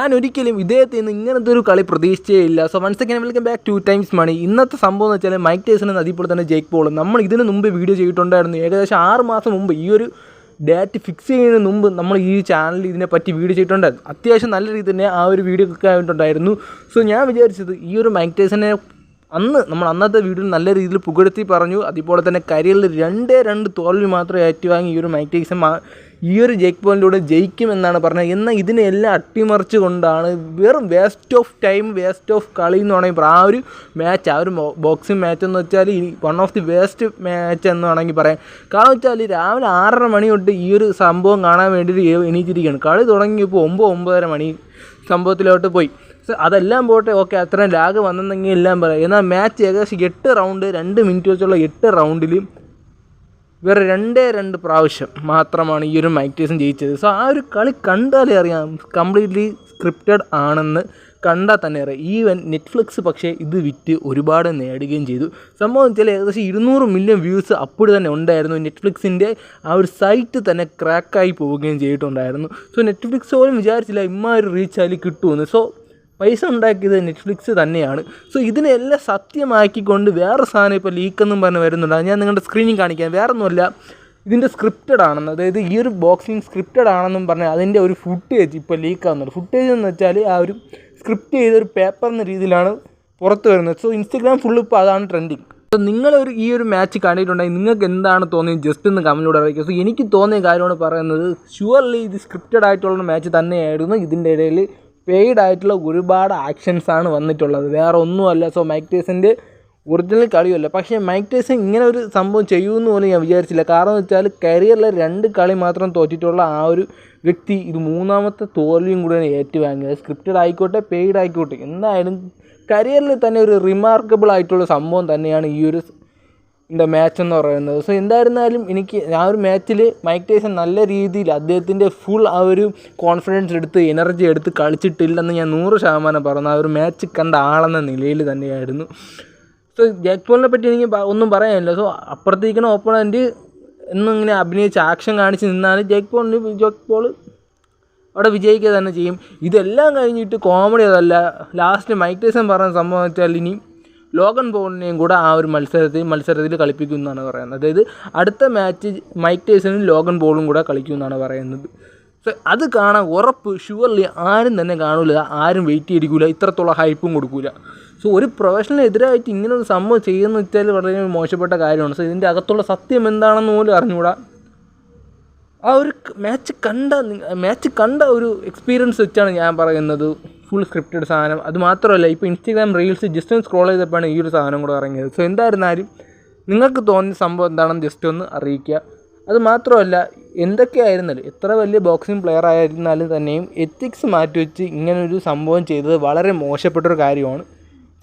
ഞാൻ ഒരിക്കലും ഇദ്ദേഹത്തിൽ നിന്ന് ഇങ്ങനത്തെ ഒരു കളി പ്രതീക്ഷിച്ചേ ഇല്ല. So once again welcome back 2 times money. ഇന്നത്തെ സംഭവം എന്ന് വെച്ചാൽ മൈക്ക് ടൈസൺ അതേപോലെ തന്നെ ജേക്ക് പോൾ നമ്മൾ ഇതിന് മുമ്പ് വീഡിയോ ചെയ്തിട്ടുണ്ടായിരുന്നു. ഏകദേശം 6 മാസം മുമ്പ് ഈ ഒരു ഡേറ്റ് ഫിക്സ് ചെയ്യുന്നതിന് മുമ്പ് നമ്മൾ ഈ ചാനലിൽ ഇതിനെപ്പറ്റി വീഡിയോ ചെയ്തിട്ടുണ്ടായിരുന്നു. അത്യാവശ്യം നല്ല രീതിയിൽ തന്നെ ആ ഒരു വീഡിയോ ഒക്കെ ആയിട്ടുണ്ടായിരുന്നു. സോ ഞാൻ വിചാരിച്ചത് ഈ ഒരു മൈക്ക് ടൈസനെ അന്നത്തെ വീഡിയോയിൽ നല്ല രീതിയിൽ പുകഴ്ത്തി പറഞ്ഞു. അതുപോലെ തന്നെ കരിയറിൽ 2 തോൽവി മാത്രമേ ഏറ്റുവാങ്ങി ഈ ഒരു മൈക്ക് ടൈസൺ ഈ ഒരു ജേക്ക് പോളിലൂടെ ജയിക്കുമെന്നാണ് പറഞ്ഞത്. എന്നാൽ ഇതിനെല്ലാം അട്ടിമറിച്ച് കൊണ്ടാണ് വെറും waste of time, waste of കളി എന്ന് വേണമെങ്കിൽ ആ ഒരു മാച്ച്, ആ ഒരു ബോക്സിംഗ് മാച്ച് എന്ന് വെച്ചാൽ one of the waste match എന്ന് വേണമെങ്കിൽ പറയാം. കാരണം വെച്ചാൽ രാവിലെ 6:30 മണി തൊട്ട് ഈ ഒരു സംഭവം കാണാൻ വേണ്ടിയിട്ട് എണീറ്റിരിക്കുകയാണ്. കളി തുടങ്ങിയപ്പോൾ 9-9:30 മണി സംഭവത്തിലോട്ട് പോയി. അതെല്ലാം പോട്ടെ, ഓക്കെ, അത്രയും ലാഗ് വന്നെന്നെങ്കിൽ എല്ലാം പറയാം. എന്നാൽ മാച്ച് ഏകദേശം 8 റൗണ്ട് 2 മിനിറ്റ് വെച്ചുള്ള 8 റൗണ്ടിൽ വേറെ 2 പ്രാവശ്യം മാത്രമാണ് ഈ ഒരു മൈക്ക് ടൈസൺ ജയിച്ചത്. സോ ആ ഒരു കളി കണ്ടാലേ അറിയാം കംപ്ലീറ്റ്ലി സ്ക്രിപ്റ്റഡ് ആണെന്ന് കണ്ടാൽ തന്നെ അറിയാം. ഈവൻ നെറ്റ്ഫ്ലിക്സ് പക്ഷേ ഇത് വിറ്റ് ഒരുപാട് നേടുകയും ചെയ്തു. സംഭവം വെച്ചാൽ ഏകദേശം 200 മില്യൺ വ്യൂസ് അപ്പോൾ തന്നെ ഉണ്ടായിരുന്നു. നെറ്റ്ഫ്ലിക്സിൻ്റെ ആ ഒരു സൈറ്റ് തന്നെ ക്രാക്കായി പോവുകയും ചെയ്തിട്ടുണ്ടായിരുന്നു. സോ നെറ്റ്ഫ്ലിക്സ് പോലും വിചാരിച്ചില്ല ഇമ്മാതിരി റീച്ച് അതിൽ കിട്ടുമെന്ന്. സോ പൈസ ഉണ്ടാക്കിയത് നെറ്റ്ഫ്ലിക്സ് തന്നെയാണ്. സോ ഇതിനെല്ലാം സത്യമാക്കിക്കൊണ്ട് വേറെ സാധനം ഇപ്പോൾ ലീക്കെന്നും പറഞ്ഞ് വരുന്നുണ്ട്. ഞാൻ നിങ്ങളുടെ സ്ക്രീനിൽ കാണിക്കാൻ, വേറെ ഒന്നുമല്ല, ഇതിൻ്റെ സ്ക്രിപ്റ്റഡ് ആണെന്ന്, അതായത് ഈ ഒരു ബോക്സിങ് സ്ക്രിപ്റ്റഡ് ആണെന്നും പറഞ്ഞാൽ അതിൻ്റെ ഒരു ഫുട്ടേജ് ഇപ്പോൾ ലീക്കാവുന്നുണ്ട്. ഫുട്ടേജ് എന്ന് വെച്ചാൽ ആ ഒരു സ്ക്രിപ്റ്റ് ചെയ്തൊരു പേപ്പർ എന്ന രീതിയിലാണ് പുറത്ത് വരുന്നത്. സോ ഇൻസ്റ്റഗ്രാം ഫുള്ള് ഇപ്പോൾ അതാണ് ട്രെൻഡിങ്. സോ നിങ്ങളൊരു ഈ ഒരു മാച്ച് കണ്ടിട്ടുണ്ടെങ്കിൽ നിങ്ങൾക്ക് എന്താണ് തോന്നിയത് ജസ്റ്റ് ഒന്ന് കമൻറ്റിലൂടെ അറിയിക്കുക. സോ എനിക്ക് തോന്നിയ കാര്യമാണ് പറയുന്നത്. ഷുവർലി ഇത് സ്ക്രിപ്റ്റഡ് ആയിട്ടുള്ള മാച്ച് തന്നെയായിരുന്നു. ഇതിൻ്റെ ഇടയിൽ പെയ്ഡ് ആയിട്ടുള്ള ഒരുപാട് ആക്ഷൻസാണ് വന്നിട്ടുള്ളത്, വേറെ ഒന്നുമല്ല. സോ മൈക്ക് ടൈസൻ്റെ ഒറിജിനൽ കളിയല്ല. പക്ഷേ മൈക്ക് ടൈസൺ ഇങ്ങനെ ഒരു സംഭവം ചെയ്യുമെന്ന് പോലും ഞാൻ വിചാരിച്ചില്ല. കാരണം എന്ന് വെച്ചാൽ കരിയറിലെ 2 കളി മാത്രം തോറ്റിട്ടുള്ള ആ ഒരു വ്യക്തി ഇത് 3ാമത്തെ തോൽവിയും കൂടെയാണ് ഏറ്റുവാങ്ങിയത്. സ്ക്രിപ്റ്റഡ് ആയിക്കോട്ടെ, പെയ്ഡ് ആയിക്കോട്ടെ, എന്തായാലും കരിയറിൽ തന്നെ ഒരു റിമാർക്കബിൾ ആയിട്ടുള്ള സംഭവം തന്നെയാണ് ഈ ഒരു മാച്ച് എന്ന് പറയുന്നത്. സോ എന്തായിരുന്നാലും എനിക്ക് ആ ഒരു മാച്ചിൽ മൈക്ക് ടൈസൺ നല്ല രീതിയിൽ അദ്ദേഹത്തിൻ്റെ ഫുൾ ആ ഒരു കോൺഫിഡൻസ് എടുത്ത് എനർജി എടുത്ത് കളിച്ചിട്ടില്ലെന്ന് ഞാൻ 100% പറഞ്ഞു. ആ ഒരു മാച്ച് കണ്ട ആളെന്ന നിലയിൽ തന്നെയായിരുന്നു. സോ ജേക്ക് പോളിനെ പറ്റി എനിക്ക് ഒന്നും പറയാനില്ല. സോ അപ്പുറത്തേക്കുന്ന ഓപ്പണൻറ്റ് എന്നിങ്ങനെ അഭിനയിച്ച് ആക്ഷൻ കാണിച്ച് നിന്നാലും ജേക്ക് പോൾ അവിടെ വിജയിക്കുക തന്നെ ചെയ്യും. ഇതെല്ലാം കഴിഞ്ഞിട്ട് കോമഡി അതല്ല, ലാസ്റ്റ് മൈക്ക് ടൈസൺ പറഞ്ഞ സംഭവം വെച്ചാൽ ഇനി ലോഗൻ പോളിനെയും കൂടെ ആ ഒരു മത്സരത്തിൽ കളിപ്പിക്കുമെന്നാണ് പറയുന്നത്. അതായത് അടുത്ത മാച്ച് മൈക്ക് ടൈസണും ലോഗൻ പോളും കൂടെ കളിക്കുമെന്നാണ് പറയുന്നത്. സോ അത് കാണാൻ ഉറപ്പ് ഷുവർലി ആരും തന്നെ കാണൂല, ആരും വെയിറ്റ് ചെയ്തിരിക്കില്ല, ഇത്രത്തോളം ഹൈപ്പും കൊടുക്കില്ല. സോ ഒരു പ്രൊഫഷണലെതിരായിട്ട് ഇങ്ങനൊരു സംഭവം ചെയ്യുമെന്ന് വെച്ചാൽ വളരെ മോശപ്പെട്ട കാര്യമാണ്. സോ ഇതിൻ്റെ അകത്തുള്ള സത്യം എന്താണെന്ന് പോലും അറിഞ്ഞുകൂടാ. ആ ഒരു മാച്ച് കണ്ട ഒരു എക്സ്പീരിയൻസ് വെച്ചാണ് ഞാൻ പറയുന്നത്. ഫുൾ സ്ക്രിപ്റ്റഡ് സാധനം. അത് മാത്രമല്ല, ഇപ്പോൾ ഇൻസ്റ്റഗ്രാം റീൽസ് ജസ്റ്റ് ഒന്ന് സ്ക്രോൾ ചെയ്തപ്പോഴാണ് ഈ ഒരു സാധനം കൂടെ ഇറങ്ങിയത്. സോ എന്തായിരുന്നാലും നിങ്ങൾക്ക് തോന്നിയ സംഭവം എന്താണെന്ന് ജസ്റ്റ് ഒന്ന് അറിയിക്കുക. അത് മാത്രമല്ല, എന്തൊക്കെയായിരുന്നാലും എത്ര വലിയ ബോക്സിംഗ് പ്ലെയർ ആയിരുന്നാലും തന്നെയും എത്തിക്സ് മാറ്റിവെച്ച് ഇങ്ങനൊരു സംഭവം ചെയ്തത് വളരെ മോശപ്പെട്ടൊരു കാര്യമാണ്.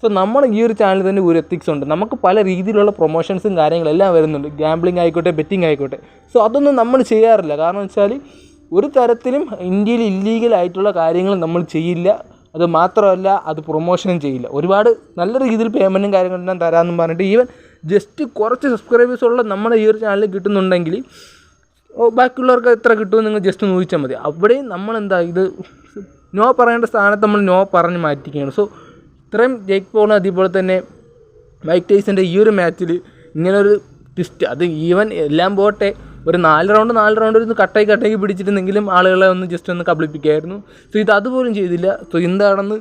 സോ നമ്മൾ ഈ ഒരു ചാനലിൽ തന്നെ ഒരു എത്തിക്സ് ഉണ്ട്. നമുക്ക് പല രീതിയിലുള്ള പ്രൊമോഷൻസും കാര്യങ്ങളെല്ലാം വരുന്നുണ്ട്, ഗാംബ്ലിംഗ് ആയിക്കോട്ടെ, ബെറ്റിംഗ് ആയിക്കോട്ടെ. സോ അതൊന്നും നമ്മൾ ചെയ്യാറില്ല. കാരണം വെച്ചാൽ ഒരു തരത്തിലും ഇന്ത്യയിൽ ഇല്ലീഗലായിട്ടുള്ള കാര്യങ്ങൾ നമ്മൾ ചെയ്യില്ല. അത് മാത്രമല്ല, അത് പ്രൊമോഷനും ചെയ്യില്ല. ഒരുപാട് നല്ല രീതിയിൽ പേയ്മെൻറ്റും കാര്യങ്ങളെല്ലാം തരാമെന്നും പറഞ്ഞിട്ട് ഈവൻ ജസ്റ്റ് കുറച്ച് സബ്സ്ക്രൈബേഴ്സുള്ള നമ്മുടെ ഈ ഒരു ചാനലിൽ കിട്ടുന്നുണ്ടെങ്കിൽ ബാക്കിയുള്ളവർക്ക് എത്ര കിട്ടുമെന്ന് നിങ്ങൾ ജസ്റ്റ് ഒന്ന് ചോദിച്ചാൽ മതി. അവിടെയും നമ്മളെന്താ ഇത് നോ പറയേണ്ട സ്ഥാനത്ത് നമ്മൾ നോ പറഞ്ഞ് മാറ്റിക്കുകയാണ്. സോ ഇത്രയും ജേക്ക് പോളും അതുപോലെ തന്നെ മൈക്ക് ടൈസൻ്റെ ഈ ഒരു മാച്ചിൽ ഇങ്ങനൊരു ട്വിസ്റ്റ്, അത് ഈവൻ എല്ലാം പോട്ടെ, ഒരു 4 റൗണ്ട് ഒരു കട്ടായി പിടിച്ചിരുന്നെങ്കിലും ആളുകളെ ഒന്ന് ജസ്റ്റ് ഒന്ന് കബളിപ്പിക്കായിരുന്നു. സോ ഇത് അതുപോലും ചെയ്തില്ല. സോ എന്താണെന്ന്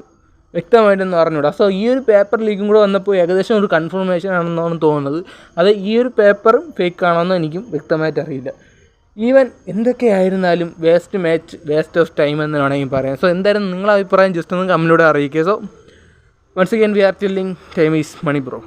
വ്യക്തമായിട്ടൊന്ന് അറിഞ്ഞൂടാ. സോ ഈ ഒരു പേപ്പർ ലീക്കും കൂടെ വന്നപ്പോൾ ഏകദേശം ഒരു കൺഫർമേഷൻ ആണെന്നാണ് തോന്നുന്നത്. അത് ഈ ഒരു പേപ്പറും ഫേക്ക് ആണെന്ന് എനിക്കും വ്യക്തമായിട്ട് അറിയില്ല. ഈവൻ എന്തൊക്കെയായിരുന്നാലും waste match, waste of time എന്ന് വേണമെങ്കിൽ പറയാം. സോ എന്തായാലും നിങ്ങളുടെ അഭിപ്രായം ജസ്റ്റ് ഒന്ന് കമൻറ്റിലൂടെ അറിയിക്കുക. So once again we are telling time is money bro.